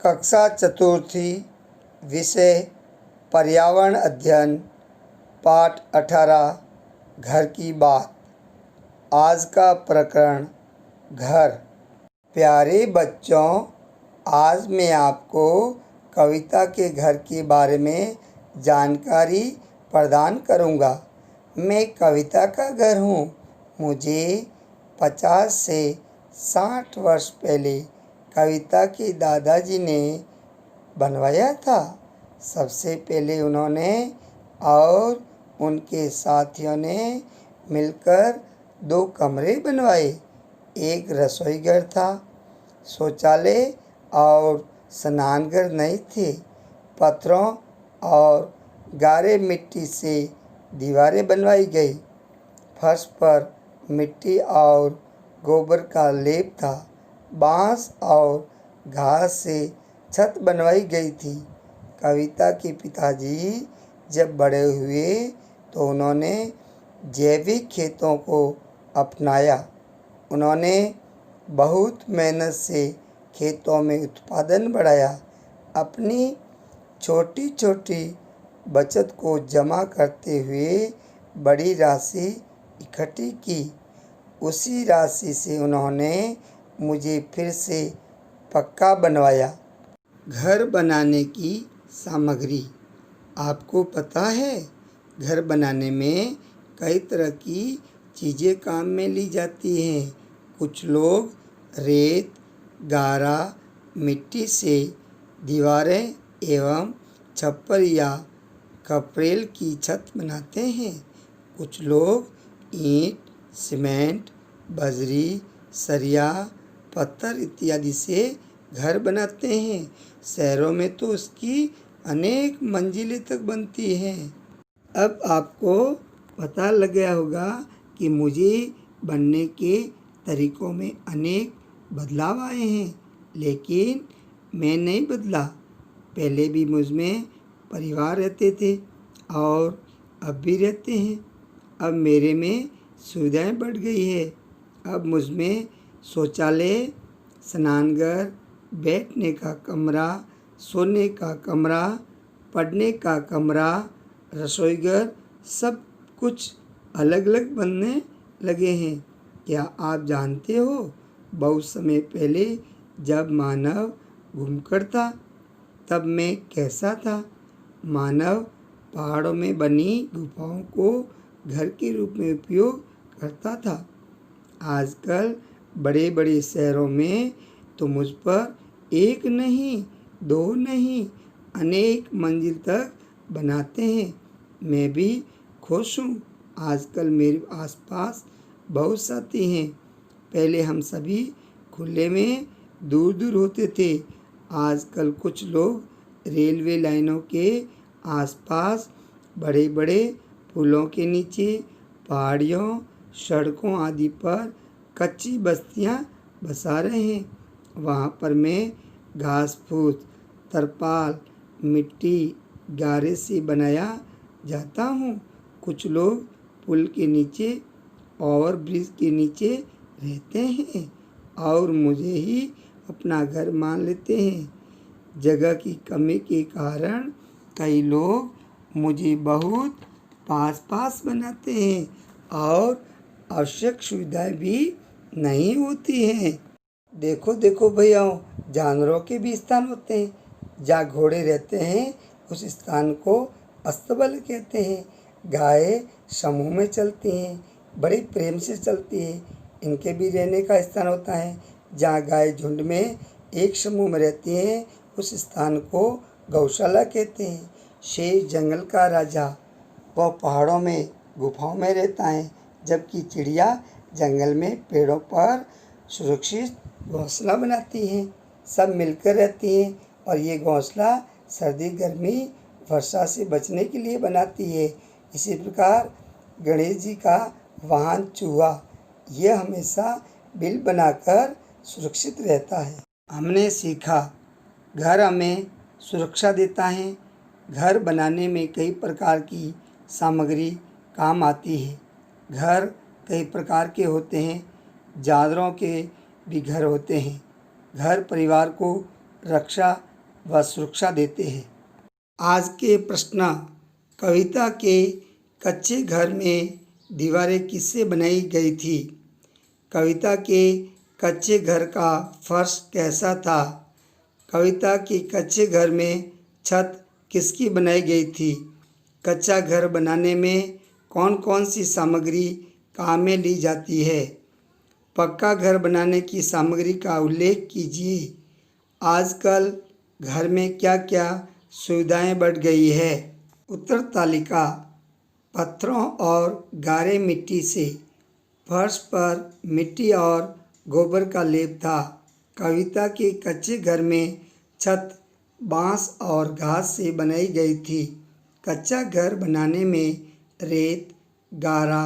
कक्षा चतुर्थी, विषय पर्यावरण अध्ययन, पाठ 18 घर की बात। आज का प्रकरण घर। प्यारे बच्चों, आज मैं आपको कविता के घर के बारे में जानकारी प्रदान करूंगा। मैं कविता का घर हूँ। मुझे 50 से 60 वर्ष पहले कविता के दादाजी ने बनवाया था। सबसे पहले उन्होंने और उनके साथियों ने मिलकर 2 कमरे बनवाए। एक रसोई घर था, शौचालय और स्नानघर नहीं थे। पत्थरों और गारे मिट्टी से दीवारें बनवाई गई। फर्श पर मिट्टी और गोबर का लेप था। बांस और घास से छत बनवाई गई थी। कविता के पिताजी जब बड़े हुए तो उन्होंने जैविक खेतों को अपनाया। उन्होंने बहुत मेहनत से खेतों में उत्पादन बढ़ाया। अपनी छोटी छोटी बचत को जमा करते हुए बड़ी राशि इकट्ठी की। उसी राशि से उन्होंने मुझे फिर से पक्का बनवाया। घर बनाने की सामग्री। आपको पता है, घर बनाने में कई तरह की चीज़ें काम में ली जाती हैं। कुछ लोग रेत, गारा, मिट्टी से दीवारें एवं छप्पर या खपरेल की छत बनाते हैं। कुछ लोग ईंट, सीमेंट, बजरी, सरिया, पत्थर इत्यादि से घर बनाते हैं। शहरों में तो उसकी अनेक मंजिलें तक बनती हैं। अब आपको पता लग गया होगा कि मुझे बनने के तरीकों में अनेक बदलाव आए हैं, लेकिन मैं नहीं बदला। पहले भी मुझ में परिवार रहते थे और अब भी रहते हैं। अब मेरे में सुविधाएं बढ़ गई है। अब मुझ में शौचालय, स्नानघर, बैठने का कमरा, सोने का कमरा, पढ़ने का कमरा, रसोईघर सब कुछ अलग अलग बनने लगे हैं। क्या आप जानते हो, बहुत समय पहले जब मानव घुमकर था तब मैं कैसा था? मानव पहाड़ों में बनी गुफाओं को घर के रूप में उपयोग करता था। आजकल बड़े बड़े शहरों में तो मुझ पर 1 नहीं, 2 नहीं, अनेक मंजिल तक बनाते हैं। मैं भी खुश हूँ। आजकल मेरे आसपास बहुत साथी हैं। पहले हम सभी खुले में दूर दूर होते थे। आजकल कुछ लोग रेलवे लाइनों के आसपास, बड़े बड़े पुलों के नीचे, पहाड़ियों, सड़कों आदि पर कच्ची बस्तियां बसा रहे हैं। वहाँ पर मैं घास फूस, तरपाल, मिट्टी, गारे से बनाया जाता हूँ। कुछ लोग पुल के नीचे, ओवर ब्रिज के नीचे रहते हैं और मुझे ही अपना घर मान लेते हैं। जगह की कमी के कारण कई लोग मुझे बहुत पास पास बनाते हैं और आवश्यक सुविधाएं भी नहीं होती हैं। देखो देखो भैया, जानवरों के भी स्थान होते हैं। जहाँ घोड़े रहते हैं उस स्थान को अस्तबल कहते हैं। गाय समूह में चलती हैं, बड़े प्रेम से चलती है। इनके भी रहने का स्थान होता है। जहाँ गाय झुंड में एक समूह में रहती हैं उस स्थान को गौशाला कहते हैं। शेर जंगल का राजा, वह पहाड़ों में गुफाओं में रहता है, जबकि चिड़िया जंगल में पेड़ों पर सुरक्षित घोंसला बनाती हैं। सब मिलकर रहती हैं और ये घोंसला सर्दी, गर्मी, वर्षा से बचने के लिए बनाती है। इसी प्रकार गणेश जी का वाहन चूहा, यह हमेशा बिल बनाकर सुरक्षित रहता है। हमने सीखा, घर हमें सुरक्षा देता है। घर बनाने में कई प्रकार की सामग्री काम आती है। घर कई प्रकार के होते हैं। जानवरों के भी घर होते हैं। घर परिवार को रक्षा व सुरक्षा देते हैं। आज के प्रश्न: कविता के कच्चे घर में दीवारें किससे बनाई गई थी? कविता के कच्चे घर का फर्श कैसा था? कविता के कच्चे घर में छत किसकी बनाई गई थी? कच्चा घर बनाने में कौन कौन सी सामग्री काम में ली जाती है? पक्का घर बनाने की सामग्री का उल्लेख कीजिए। आजकल घर में क्या क्या सुविधाएं बढ़ गई है? उत्तर तालिका: पत्थरों और गाढ़े मिट्टी से। फर्श पर मिट्टी और गोबर का लेप था। कविता के कच्चे घर में छत बांस और घास से बनाई गई थी। कच्चा घर बनाने में रेत, गारा,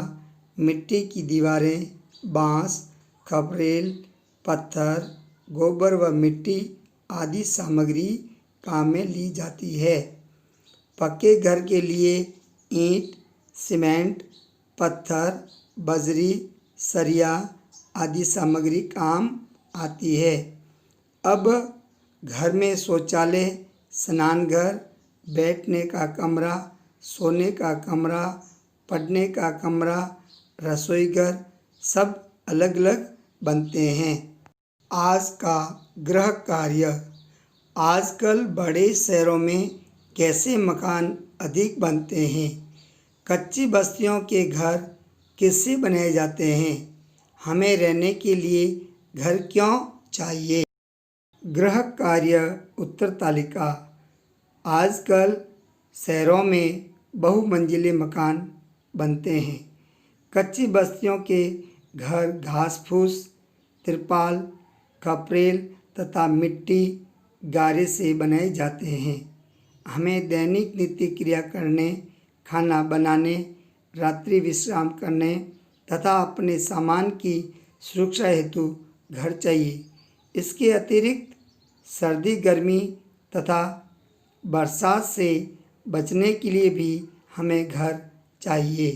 मिट्टी की दीवारें, बांस, खपरेल, पत्थर, गोबर व मिट्टी आदि सामग्री काम में ली जाती है। पक्के घर के लिए ईंट, सीमेंट, पत्थर, बजरी, सरिया आदि सामग्री काम आती है। अब घर में शौचालय, स्नानघर, बैठने का कमरा, सोने का कमरा, पढ़ने का कमरा, रसोईघर सब अलग अलग बनते हैं। आज का गृह कार्य: आजकल बड़े शहरों में कैसे मकान अधिक बनते हैं? कच्ची बस्तियों के घर किससे बनाए जाते हैं? हमें रहने के लिए घर क्यों चाहिए? गृह कार्य उत्तर तालिका: आजकल शहरों में बहुमंजिले मकान बनते हैं। कच्ची बस्तियों के घर घास फूस, तिरपाल, खपरेल तथा मिट्टी, गारे से बनाए जाते हैं। हमें दैनिक नित्य क्रिया करने, खाना बनाने, रात्रि विश्राम करने तथा अपने सामान की सुरक्षा हेतु घर चाहिए। इसके अतिरिक्त सर्दी, गर्मी तथा बरसात से बचने के लिए भी हमें घर चाहिए।